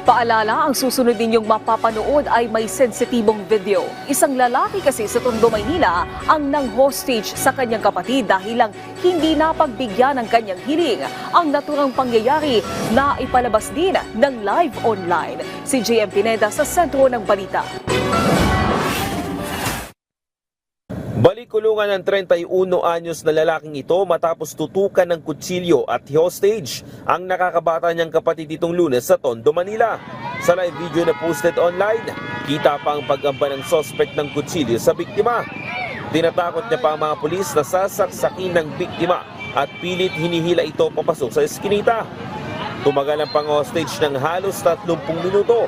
Paalala, ang susunod ninyong mapapanood ay may sensitibong video. Isang lalaki kasi sa Tondo, Maynila ang nang-hostage sa kanyang kapatid dahil lang hindi napagbigyan ng kanyang hiling. Ang naturang pangyayari na ipalabas din ng live online. Si JM Pineda sa sentro ng balita. Balik-kulungan ng 31 anyos na lalaking ito matapos tutukan ng kutsilyo at hostage ang nakakabata niyang kapatid itong Lunes sa Tondo, Manila. Sa live video na posted online, kita pa ang pag-amba ng suspect ng kutsilyo sa biktima. Tinatakot niya pa ang mga pulis na sasaksakin ng biktima at pilit hinihila ito papasok sa eskinita. Tumagal ang pang-hostage ng halos 30 minuto.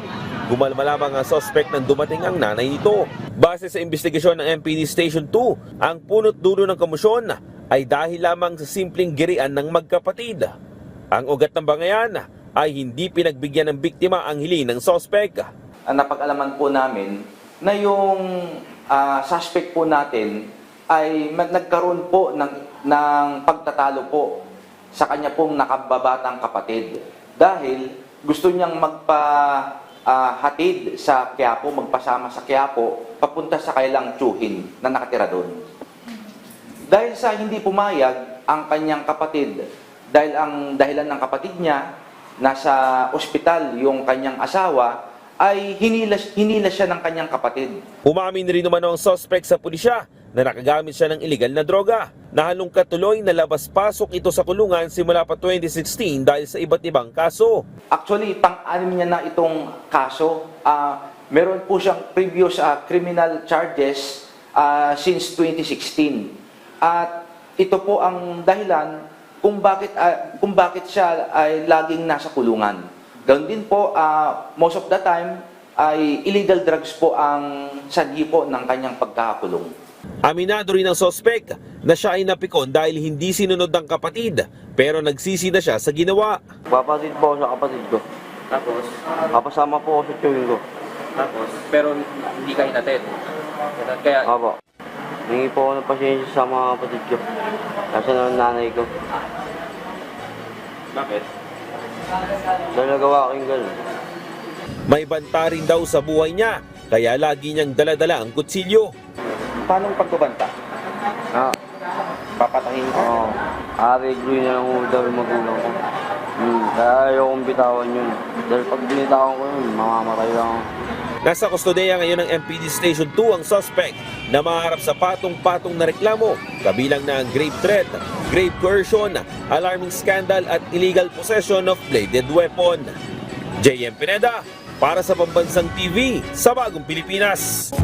Gumalma lamang ang suspect nang dumating ang nanay nito. Base sa investigasyon ng MPD Station 2, ang punot dulo ng komosyon ay dahil lamang sa simpleng girian ng magkapatid. Ang ugat ng bangayan ay hindi pinagbigyan ng biktima ang hiling ng suspect. Napag-alaman po namin na yung suspect po natin ay nagkaroon po ng pagtatalo po sa kanya pong nakababatang kapatid. Dahil gusto niyang hatid sa Quiapo, magpasama sa Quiapo, papunta sa kailang tiyuhin na nakatira doon. Dahil sa hindi pumayag ang kanyang kapatid, dahil ang dahilan ng kapatid niya, nasa ospital yung kanyang asawa, ay hinila siya ng kanyang kapatid. Umamin rin naman ang suspect sa pulisya na nakagamit siya ng illegal na droga. Nahalungkat tuloy na labas-pasok ito sa kulungan simula pa 2016 dahil sa iba't ibang kaso. Actually, pang-anim niya na itong kaso. Meron po siyang previous criminal charges since 2016. At ito po ang dahilan kung bakit siya ay laging nasa kulungan. Ganoon din po, most of the time ay illegal drugs po ang sanhi po ng kanyang pagkakakulong. Aminado rin ang suspect na siya ay napikon dahil hindi sinunod ng kapatid pero nagsisi na siya sa ginawa. Papatid po ako sa kapatid ko. Tapos, Papasama po ako sa tiyuhin ko. pero hindi ka hinatid. Kaya, Apo. Hingi po ako ng pasensya sa mga kapatid ko. Kasi ng nanay ko. bakit? Dahil nagawa ko yung gano'n. May banta rin daw sa buhay niya kaya lagi niyang daladala ang kutsilyo. Paano pagbabanta? Papatahin ka? Oo. Arigluin na lang ho daw yung magulang ko. Kaya ayaw kong bitawan yun. Dahil pag binitawan ko yun, mamamatay lang ako. Nasa kustodiya ngayon ng MPD Station 2 ang suspect na maharap sa patong-patong na reklamo kabilang na ang grave threat, grave coercion, alarming scandal at illegal possession of bladed weapon. JM Pineda para sa Pambansang TV sa Bagong Pilipinas.